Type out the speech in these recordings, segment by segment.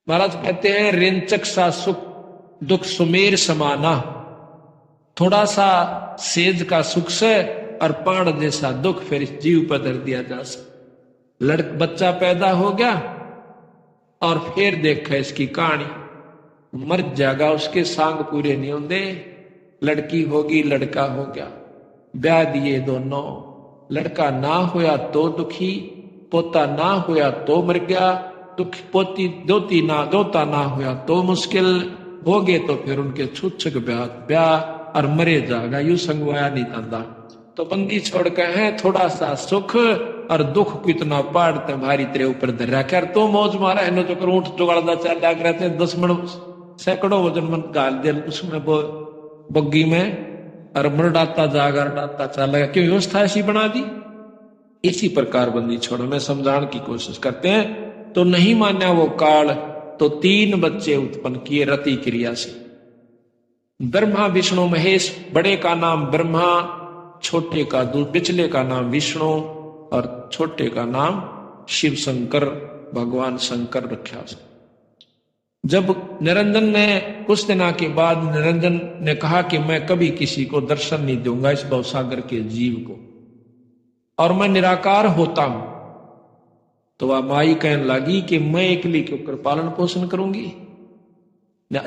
महाराज कहते हैं रिंचक सा सुख दुख सुमेर समाना। थोड़ा सा सेज का सुख से और पहाड़ जैसा दुख फिर इस जीव पर धर दिया जा सकता। बच्चा पैदा हो गया और फिर देखा इसकी कहानी, मर जाएगा, उसके सांग पूरे नहीं होंगे। लड़की होगी लड़का हो गया, ब्याह दिए दोनों, लड़का ना होया तो दुखी, पोता ना होया तो मर गया, दुख पोती दोती ना दोता ना होया तो मुश्किल हो गए, तो फिर उनके छुच्छक ब्याह और मरे जाएगा, यू संगवाया नहीं जाता। तो बंदी छोड़ के है थोड़ा सा सुख और दुख को इतना पाड़ तुम्हारी तेरे ऊपर धरा कर तो मौज मारा है। जो कर ऊंट जुगाड़दा चल डाक रहते 10 मिनट सैकड़ों वजन मन गाल दे उसमें बग्गी में और मरडाता जागर डाता चलेगा, क्यों व्यवस्था ऐसी बना दी। इसी प्रकार बंदी छोड़ो में समझाने की कोशिश करते हैं। तो नहीं मान्या वो काल, तो 3 बच्चे उत्पन्न किए रति क्रिया से। ब्रह्मा विष्णु महेश, बड़े का नाम ब्रह्मा, छोटे का पिछले का नाम विष्णु और छोटे का नाम शिव शंकर, भगवान शंकर रखा। जब निरंजन ने कुछ दिनों के बाद निरंजन ने कहा कि मैं कभी किसी को दर्शन नहीं दूंगा इस भवसागर के जीव को, और मैं निराकार होता हूं, तो वह माई कहने लगी कि मैं एकली के ऊपर पालन पोषण करूंगी।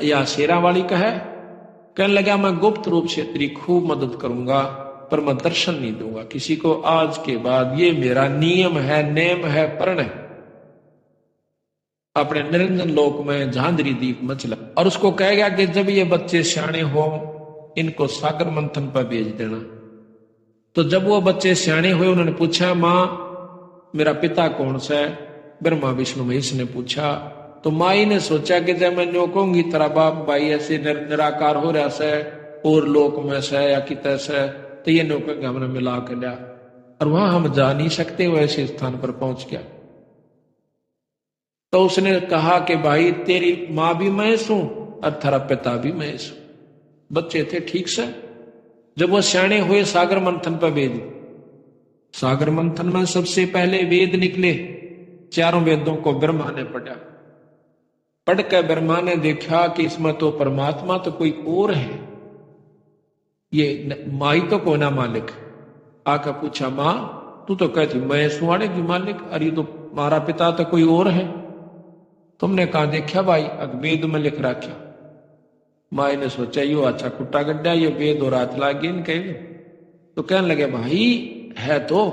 या शेरा वाली कहने लगा मैं गुप्त रूप से तेरी खूब मदद करूंगा, पर मैं दर्शन नहीं दूंगा किसी को आज के बाद, ये मेरा नियम है, नेम है, प्रण है। अपने निरंजन लोक में झांझरी दीप मचला और उसको कह गया कि जब ये बच्चे सियाणे हो इनको सागर मंथन पर भेज देना। तो जब वो बच्चे सियाणे हुए उन्होंने पूछा मां मेरा पिता कौन सा है, ब्रह्मा विष्णु महेश ने पूछा। तो माई ने सोचा कि जब मैं न्यो कहूंगी तेरा बाप भाई ऐसे निराकार हो रहा से और लोक में से या कित से, तो ये न्यो कहेंगे हमने मिला कर लिया, और वहां हम जा नहीं सकते, वो ऐसे स्थान पर पहुंच गया। तो उसने कहा कि भाई तेरी मां भी महेश हूं और तेरा पिता भी महेश हूं। बच्चे थे ठीक से। जब वो सियाणे हुए सागर मंथन पर भेज, सागर मंथन में सबसे पहले वेद निकले, 4 वेदों को ब्रह्मा ने पढ़ा। पढ़ कर ब्रह्मा ने देखा कि इसमें तो परमात्मा तो कोई और है, ये माई तो को ना मालिक। आकर पूछा मां तू तो कहती मैं सुहाड़े की मालिक, अरे ये तो मारा पिता तो कोई और है। तुमने कहा देखा भाई वेद में लिख रखा। माई ने सोचा यो अच्छा कुट्टा गड्ढा, ये वेद और हाथ लागे इनके। तो कहने लगे भाई है तो,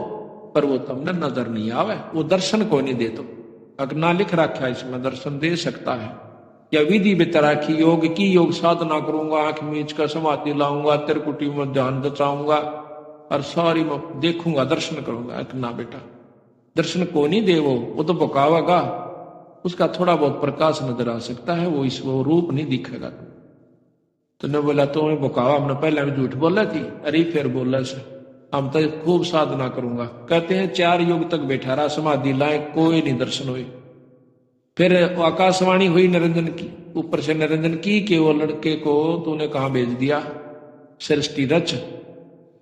पर वो तुमने नजर नहीं आवे, वो दर्शन को नहीं दे। तो अगर ना लिख रखा इसमें दर्शन दे सकता है, या विधि बितरा की योग की योग साधना करूंगा, आंख मीच कर समाधि लाऊंगा, त्रिकुटी में ध्यान दचाऊंगा और सारी में देखूंगा दर्शन करूंगा। ना बेटा दर्शन को नहीं दे, वो तो बकावेगा, उसका थोड़ा बहुत प्रकाश नजर आ सकता है, वो रूप नहीं दिखेगा। तो ने बोला तो बकावा, हमने पहले भी झूठ बोला थी, अरे फिर बोला से हम तो खूब साधना करूंगा। कहते हैं 4 युग तक बैठा रहा समाधि लाए, कोई नहीं दर्शन हुए। फिर आकाशवाणी हुई निरंजन की, ऊपर से निरंजन की कि वो लड़के को तूने कहां भेज दिया, सृष्टि रच,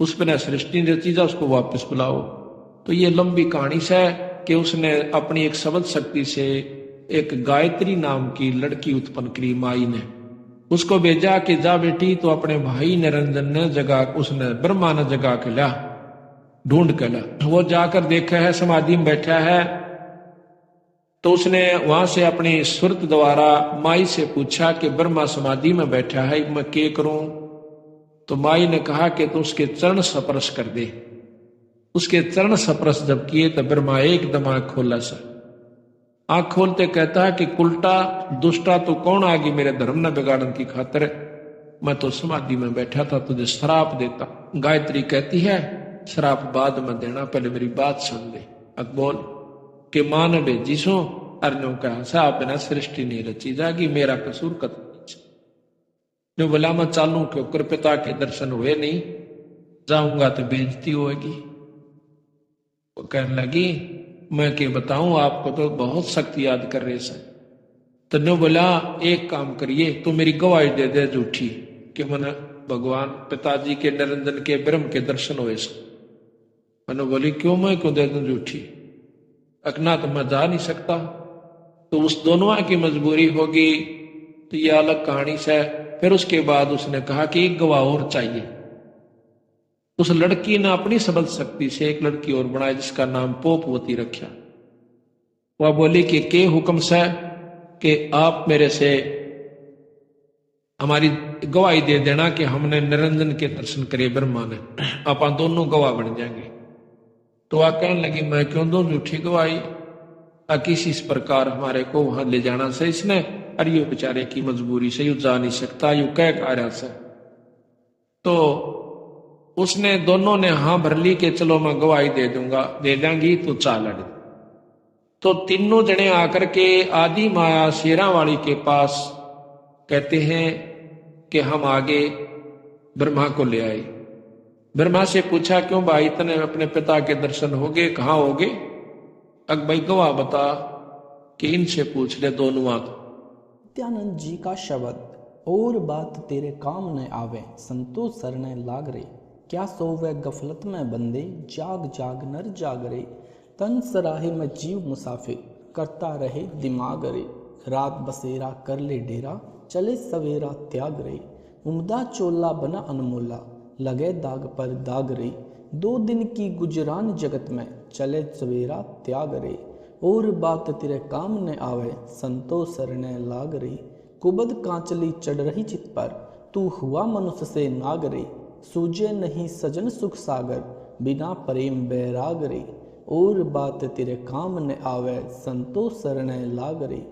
उस पर सृष्टि रची जा, उसको वापस बुलाओ। तो ये लंबी कहानी से कि उसने अपनी एक शब्द शक्ति से एक गायत्री नाम की लड़की उत्पन्न की माई ने, उसको भेजा कि जा बेटी। तो अपने भाई निरंजन ने जगह, उसने ब्रह्मा ने जगह के ला, ढूंढ के ला। वो जाकर देखा है समाधि में बैठा है। तो उसने वहां से अपनी सुरत द्वारा माई से पूछा कि ब्रह्मा समाधि में बैठा है, मैं क्या करूं। तो माई ने कहा कि तू उसके चरण स्पर्श कर दे। उसके चरण स्पर्श जब किए तो ब्रह्मा एकदम आंख खोला सा, आंख खोलते कहता है कि उल्टा दुष्टा तो कौन आ गई मेरे धर्म न बिगाड़न की खातिर, मैं तो समाधि में बैठा था, तुझे श्राप देता। गायत्री कहती है श्राप बाद में देना, पहले मेरी बात सुन ले। अकबोल के मां ने भेजी सो अर्नो कहा साहब बिना सृष्टि नहीं रची जागी, मेरा कसूर कत जो बोला मैं चालू क्यों कर, पिता के दर्शन हुए नहीं, जाऊंगा तो बेइज्जती होगी। वो कहने लगी मैं क्या बताऊं आपको, तो बहुत शक्ति याद कर रहे से। तो ने बोला एक काम करिए, तो मेरी गवाही दे दे झूठी कि मैंने भगवान पिताजी के निरंजन के ब्रह्म के दर्शन हुए से। मैंने बोली क्यों, मैं क्यों दे दूं झूठी, अकना तो मैं जा नहीं सकता। तो उस दोनों की मजबूरी होगी, तो ये अलग कहानी से। फिर उसके बाद उसने कहा कि एक गवाह और चाहिए। उस लड़की ने अपनी सबल शक्ति से एक लड़की और बनाई जिसका नाम पोपवती रखा। वह बोली कि के हुक्म से कि आप मेरे से हमारी गवाही दे देना कि हमने निरंजन के दर्शन करे ब्रह्मा ने, आप दोनों गवाह बन जाएंगे। तो वह कहने लगी मैं क्यों दूं झूठी गवाही, किसी इस प्रकार हमारे को वहां ले जाना से इसने, अरे यो बेचारे की मजबूरी से यू जा नहीं सकता, यू कह रहा से। तो उसने दोनों ने हाँ भर ली कि चलो मैं गवाही दे दूंगा, दे देंगी तो चाल अड़। तो तीनों जने आकर के आदि माया शेरा वाली के पास कहते हैं कि हम आगे ब्रह्मा को ले आए। ब्रह्मा से पूछा क्यों भाई तने अपने पिता के दर्शन हो गए, कहाँ हो गए? अग भाई गवाह बता कि इनसे पूछ ले दोनों आंख। नित्यानंद जी का शब्द, और बात तेरे काम न आवे संतोष सरने लाग रे, क्या सोवे गफलत में बंदे जाग जाग नर जाग रे, तन सराहे में जीव मुसाफिर करता रहे दिमाग रे, रात बसेरा कर ले डेरा चले सवेरा त्याग रे, उम्दा चोला बना अनमोला लगे दाग पर दाग रे, 2 दिन की गुजरान जगत में चले सवेरा त्याग रे, और बात तेरे काम न आवे संतोष सरने लाग रे, कुबद कांचली चढ़ रही चित पर तू हुआ मनुष्य से नाग रे, सूझे नहीं सजन सुख सागर बिना प्रेम बैराग रे, और बात तेरे काम न आवे संतोष सरने लाग रे,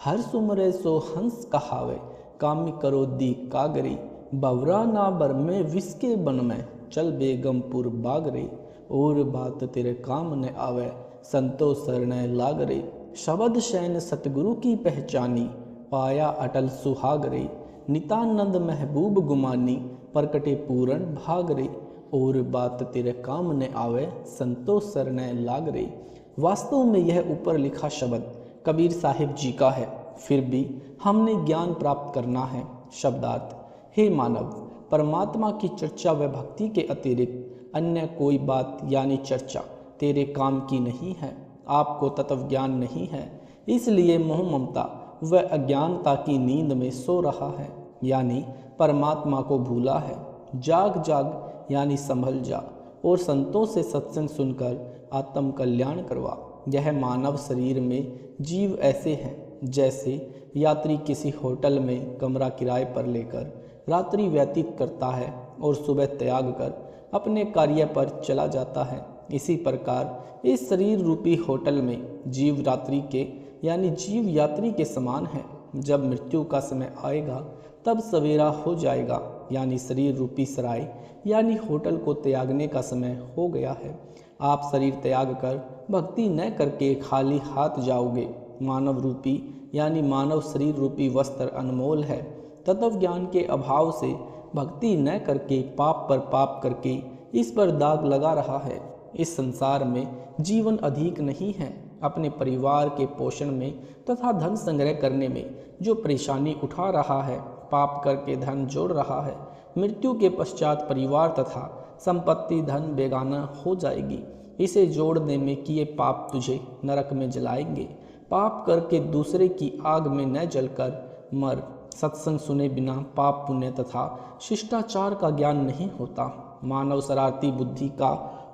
हर सुमरे सो हंस कहावे कामी करो दी कागरे, बवरा ना बर में विष के बन में चल बेगमपुर बाग रे, और बात तेरे काम न आवे संतोष सरने लाग रे, शब्द शैन सतगुरु की पहचानी पाया अटल सुहाग रे, नितानंद महबूब गुमानी प्रकटे पूरन भाग रे, और बात तेरे काम न आवे संतोष सरने लाग रे। वास्तव में यह ऊपर लिखा शब्द कबीर साहिब जी का है, फिर भी हमने ज्ञान प्राप्त करना है। शब्दार्थ, हे मानव, परमात्मा की चर्चा व भक्ति के अतिरिक्त अन्य कोई बात यानी चर्चा तेरे काम की नहीं है। आपको तत्व ज्ञान नहीं है, इसलिए मोह ममता व अज्ञानता की नींद में सो रहा है, यानी परमात्मा को भूला है। जाग जाग यानी संभल जा, और संतों से सत्संग सुनकर आत्म कल्याण करवा। यह मानव शरीर में जीव ऐसे हैं जैसे यात्री किसी होटल में कमरा किराए पर लेकर रात्रि व्यतीत करता है और सुबह त्याग कर अपने कार्य पर चला जाता है। इसी प्रकार इस शरीर रूपी होटल में जीव रात्रि के यानी जीव यात्री के समान है। जब मृत्यु का समय आएगा तब सवेरा हो जाएगा, यानी शरीर रूपी सराय यानी होटल को त्यागने का समय हो गया है। आप शरीर त्याग कर भक्ति न करके खाली हाथ जाओगे। मानव रूपी यानी मानव शरीर रूपी वस्त्र अनमोल है। तत्व ज्ञान के अभाव से भक्ति न करके पाप पर पाप करके इस पर दाग लगा रहा है। इस संसार में जीवन अधिक नहीं है। अपने परिवार के पोषण में तथा धन संग्रह करने में जो परेशानी उठा रहा है, पाप करके धन जोड़ रहा है, मृत्यु के पश्चात परिवार तथा संपत्ति धन बेगाना हो जाएगी। इसे जोड़ने में किए पाप तुझे नरक में जलाएंगे। पाप करके दूसरे की आग में न जलकर मर। सत्संग सुने बिना पाप पुण्य तथा शिष्टाचार का ज्ञान नहीं होता। मानव शरारती बुद्धि का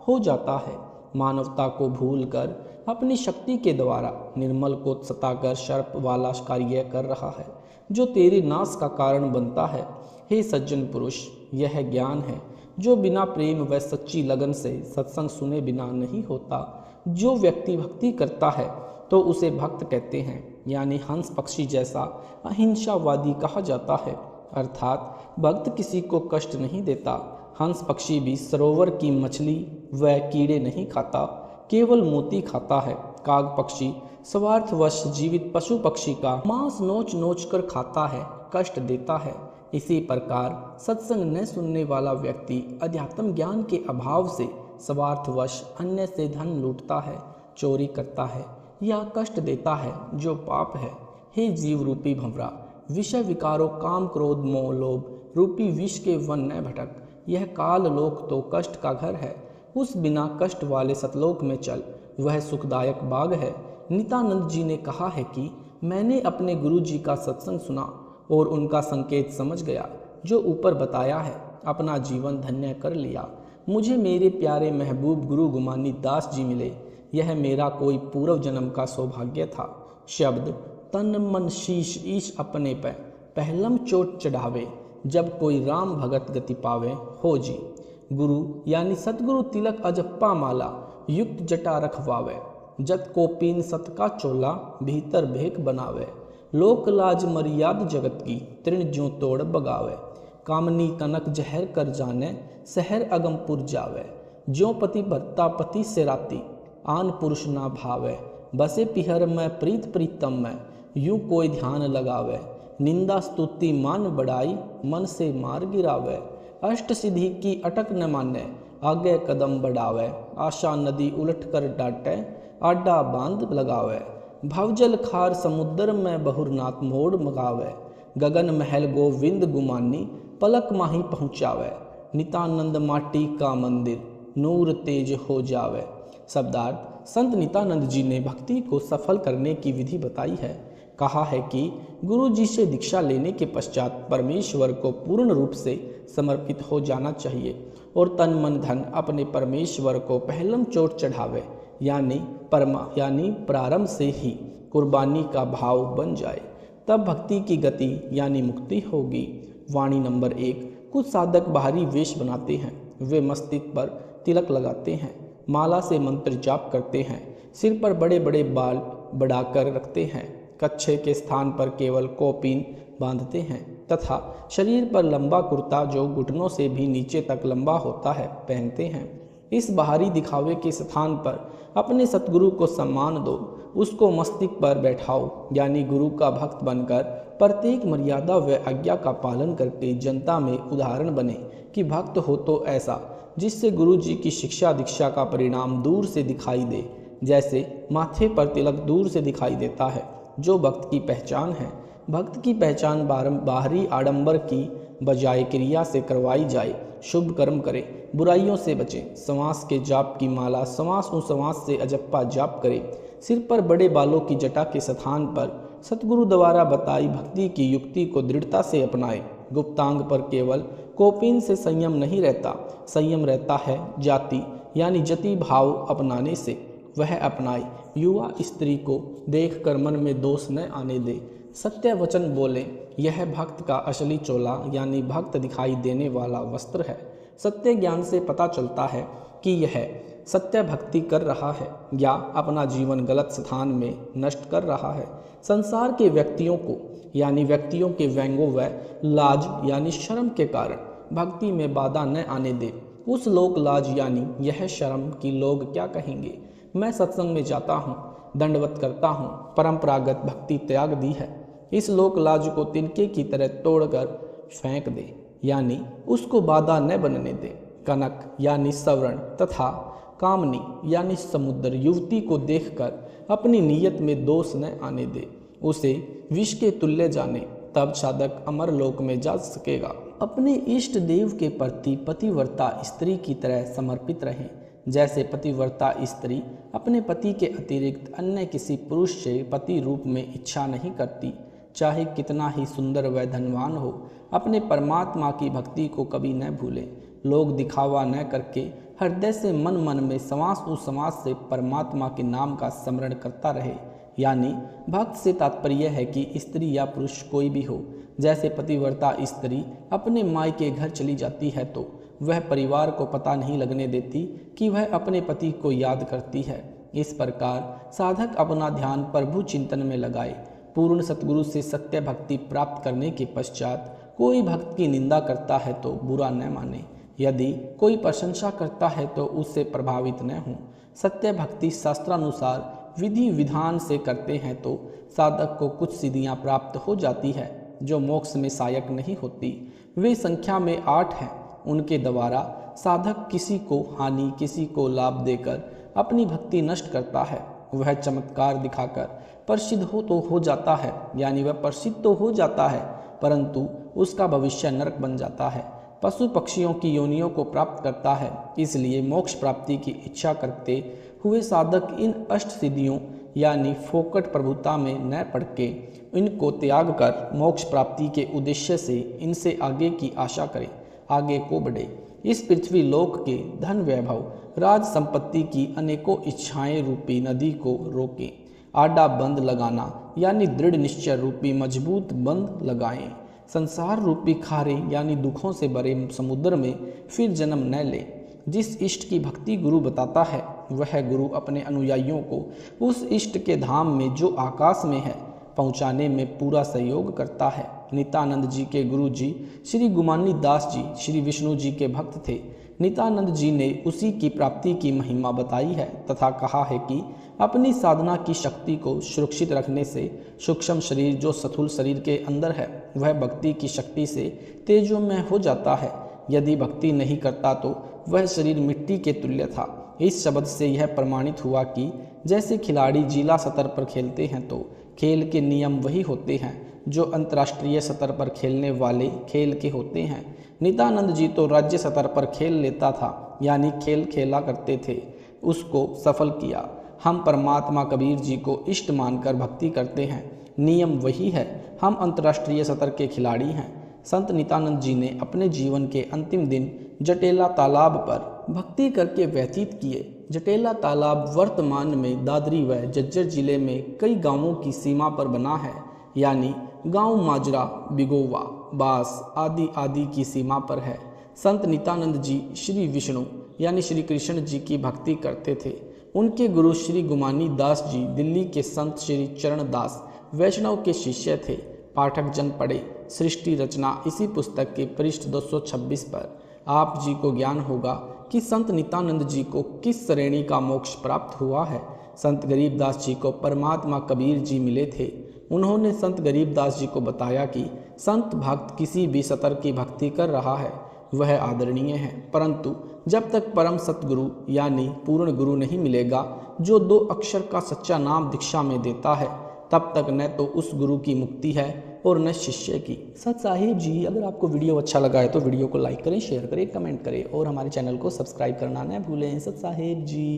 हो जाता है। मानवता को भूलकर अपनी शक्ति के द्वारा निर्मल को सताकर सर्प वाला कार्य कर रहा है, जो तेरे नाश का कारण बनता है। हे सज्जन पुरुष, यह ज्ञान है जो बिना प्रेम व सच्ची लगन से सत्संग सुने बिना नहीं होता। जो व्यक्ति भक्ति करता है तो उसे भक्त कहते हैं, यानी हंस पक्षी जैसा अहिंसावादी कहा जाता है। अर्थात भक्त किसी को कष्ट नहीं देता। हंस पक्षी भी सरोवर की मछली व कीड़े नहीं खाता, केवल मोती खाता है। काग पक्षी स्वार्थवश जीवित पशु पक्षी का मांस नोच नोच कर खाता है, कष्ट देता है। इसी प्रकार सत्संग न सुनने वाला व्यक्ति अध्यात्म ज्ञान के अभाव से स्वार्थवश अन्य से धन लूटता है, चोरी करता है या कष्ट देता है, जो पाप है। हे जीव रूपी भंवरा, विषय विकारों काम क्रोध मोह लोभ रूपी विष के वन न भटक। यह काल लोक तो कष्ट का घर है। उस बिना कष्ट वाले सतलोक में चल, वह सुखदायक बाग है। नित्यानंद जी ने कहा है कि मैंने अपने गुरु जी का सत्संग सुना और उनका संकेत समझ गया जो ऊपर बताया है, अपना जीवन धन्य कर लिया। मुझे मेरे प्यारे महबूब गुरु गुमानी दास जी मिले, यह मेरा कोई पूर्व जन्म का सौभाग्य था। शब्द तन मन शीश ईश अपने पे पहलम चोट चढ़ावे, जब कोई राम भगत गति पावे हो जी। गुरु यानी सतगुरु तिलक अजप्पा माला युक्त जटा रखवावे, जत कोपीन सत का चोला भीतर भेक बनावे। लोक लाज मर्याद जगत की तृण ज्यों तोड़ बगावे, कामनी कनक जहर कर जाने सहर अगमपुर जावे। ज्यों पति भरता पति से राती आन पुरुष ना भावे, बसे पिहर में प्रीत प्रीतम में यूं कोई ध्यान लगावे। निंदा स्तुति मान बढ़ाई मन से मार गिरावे, अष्ट सिद्धि की अटक न माने आगे कदम बढ़ावे। आशा नदी उलट कर डांटे आडा बांध लगावे, भवजल खार समुद्र में बहुरनाथ मोड़ मगावे। गगन महल गोविंद गुमानी पलक माही पहुँचावे, नितानंद माटी का मंदिर नूर तेज हो जावे। शब्दार्थ संत नित्यानंद जी ने भक्ति को सफल करने की विधि बताई है। कहा है कि गुरु जी से दीक्षा लेने के पश्चात परमेश्वर को पूर्ण रूप से समर्पित हो जाना चाहिए और तन मन धन अपने परमेश्वर को पहलम चोट चढ़ावे, यानी प्रारंभ से ही कुर्बानी का भाव बन जाए, तब भक्ति की गति यानी मुक्ति होगी। वाणी नंबर 1। कुछ साधक बाहरी वेश बनाते हैं, वे मस्तिष्क पर तिलक लगाते हैं, माला से मंत्र जाप करते हैं, सिर पर बड़े बड़े बाल बढ़ाकर रखते हैं, कच्छे के स्थान पर केवल कौपीन बांधते हैं तथा शरीर पर लंबा कुर्ता जो घुटनों से भी नीचे तक लंबा होता है पहनते हैं। इस बाहरी दिखावे के स्थान पर अपने सतगुरु को सम्मान दो, उसको मस्तिष्क पर बैठाओ, यानी गुरु का भक्त बनकर प्रत्येक मर्यादा व आज्ञा का पालन करके जनता में उदाहरण बने कि भक्त हो तो ऐसा, जिससे गुरु जी की शिक्षा दीक्षा का परिणाम दूर से दिखाई दे। जैसे माथे पर तिलक दूर से दिखाई देता है, जो भक्त की पहचान है। भक्त की पहचान बाहरी आडंबर की बजाय क्रिया से करवाई जाए। शुभ कर्म करे, बुराइयों से बचे, समास के जाप की माला समास से अजप्पा जाप करे, सिर पर बड़े बालों की जटा के स्थान पर सतगुरु द्वारा बताई भक्ति की युक्ति को दृढ़ता से अपनाए। गुप्तांग पर केवल कौपीन से संयम नहीं रहता, संयम रहता है जाति यानी जति भाव अपनाने से। वह अपनाए, युवा स्त्री को देखकर मन में दोष न आने दे, सत्य वचन बोले। यह भक्त का असली चोला यानी भक्त दिखाई देने वाला वस्त्र है। सत्य ज्ञान से पता चलता है कि यह सत्य भक्ति कर रहा है या अपना जीवन गलत स्थान में नष्ट कर रहा है। संसार के व्यक्तियों के व्यंगों व लाज यानी शर्म के कारण भक्ति में बाधा न आने दे। उस लोक लाज यानी यह शर्म कि लोग क्या कहेंगे। मैं सत्संग में जाता हूँ, दंडवत करता हूँ, परंपरागत भक्ति त्याग दी है। इस लोक लाज को तिनके की तरह तोड़कर फेंक दे, यानी उसको बाधा न बनने दे। कनक यानी सवर्ण तथा कामनी यानी समुद्र युवती को देखकर अपनी नीयत में दोष न आने दे, उसे विष के तुल्य जाने, तब साधक अमर लोक में जा सकेगा। अपने इष्ट देव के प्रति पतिव्रता स्त्री की तरह समर्पित रहें। जैसे पतिव्रता स्त्री अपने पति के अतिरिक्त अन्य किसी पुरुष से पति रूप में इच्छा नहीं करती, चाहे कितना ही सुंदर व धनवान हो। अपने परमात्मा की भक्ति को कभी न भूलें। लोग दिखावा न करके हृदय से मन में समास से परमात्मा के नाम का स्मरण करता रहे। यानी भक्त से तात्पर्य है कि स्त्री या पुरुष कोई भी हो। जैसे पतिव्रता स्त्री अपने माई के घर चली जाती है तो वह परिवार को पता नहीं लगने देती कि वह अपने पति को याद करती है। इस प्रकार साधक अपना ध्यान प्रभु चिंतन में लगाए। पूर्ण सतगुरु से सत्य भक्ति प्राप्त करने के पश्चात कोई भक्त की निंदा करता है तो बुरा न माने, यदि कोई प्रशंसा करता है तो उससे प्रभावित न हो। सत्य भक्ति शास्त्रानुसार विधि विधान से करते हैं तो साधक को कुछ सिद्धियां प्राप्त हो जाती है जो मोक्ष में सहायक नहीं होती। वे संख्या में 8 हैं। उनके द्वारा साधक किसी को हानि किसी को लाभ देकर अपनी भक्ति नष्ट करता है। वह चमत्कार दिखाकर प्रसिद्ध हो जाता है, यानी वह प्रसिद्ध तो हो जाता है परंतु उसका भविष्य नरक बन जाता है। पशु पक्षियों की योनियों को प्राप्त करता है। इसलिए मोक्ष प्राप्ति की इच्छा करते हुए साधक इन अष्ट सिद्धियों यानी फोकट प्रभुता में न पड़ के इनको त्याग कर मोक्ष प्राप्ति के उद्देश्य से इनसे आगे की आशा करें, आगे को बढ़े। इस पृथ्वी लोक के धन वैभव राज संपत्ति की अनेकों इच्छाएं रूपी नदी को रोकें। आडा बंद लगाना यानी दृढ़ निश्चय रूपी मजबूत बंद लगाएं। संसार रूपी खारे यानी दुखों से भरे समुद्र में फिर जन्म न ले। जिस इष्ट की भक्ति गुरु बताता है वह गुरु अपने अनुयायियों को उस इष्ट के धाम में जो आकाश में है पहुंचाने में पूरा सहयोग करता है। नित्यानंद जी के गुरु जी श्री गुमानी दास जी श्री विष्णु जी के भक्त थे। नित्यानंद जी ने उसी की प्राप्ति की महिमा बताई है तथा कहा है कि अपनी साधना की शक्ति को सुरक्षित रखने से सूक्ष्म शरीर जो स्थूल शरीर के अंदर है वह भक्ति की शक्ति से तेजोमय हो जाता है। यदि भक्ति नहीं करता तो वह शरीर मिट्टी के तुल्य था। इस शब्द से यह प्रमाणित हुआ कि जैसे खिलाड़ी जिला स्तर पर खेलते हैं तो खेल के नियम वही होते हैं जो अंतर्राष्ट्रीय स्तर पर खेलने वाले खेल के होते हैं। नित्यानंद जी तो राज्य स्तर पर खेल लेता था, यानी खेल खेला करते थे, उसको सफल किया। हम परमात्मा कबीर जी को इष्ट मानकर भक्ति करते हैं, नियम वही है, हम अंतर्राष्ट्रीय स्तर के खिलाड़ी हैं। संत नित्यानंद जी ने अपने जीवन के अंतिम दिन जटेला तालाब पर भक्ति करके व्यतीत किए। जटेला तालाब वर्तमान में दादरी व झज्जर जिले में कई गांवों की सीमा पर बना है, यानी गांव माजरा, बिगोवा, बास आदि आदि की सीमा पर है। संत नित्यानंद जी श्री विष्णु यानी श्री कृष्ण जी की भक्ति करते थे। उनके गुरु श्री गुमानी दास जी दिल्ली के संत श्री चरण दास वैष्णव के शिष्य थे। पाठक जन पढ़े सृष्टि रचना इसी पुस्तक के पृष्ठ 226 पर आप जी को ज्ञान होगा कि संत नित्यानंद जी को किस श्रेणी का मोक्ष प्राप्त हुआ है। संत गरीबदास जी को परमात्मा कबीर जी मिले थे। उन्होंने संत गरीबदास जी को बताया कि संत भक्त किसी भी स्तर की भक्ति कर रहा है वह आदरणीय है, परंतु जब तक परम सतगुरु यानी पूर्ण गुरु नहीं मिलेगा जो 2 अक्षर का सच्चा नाम दीक्षा में देता है, तब तक न तो उस गुरु की मुक्ति है और न शिष्य की। सत साहिब जी, अगर आपको वीडियो अच्छा लगा है तो वीडियो को लाइक करें, शेयर करें, कमेंट करें और हमारे चैनल को सब्सक्राइब करना न भूलें। सत साहिब जी।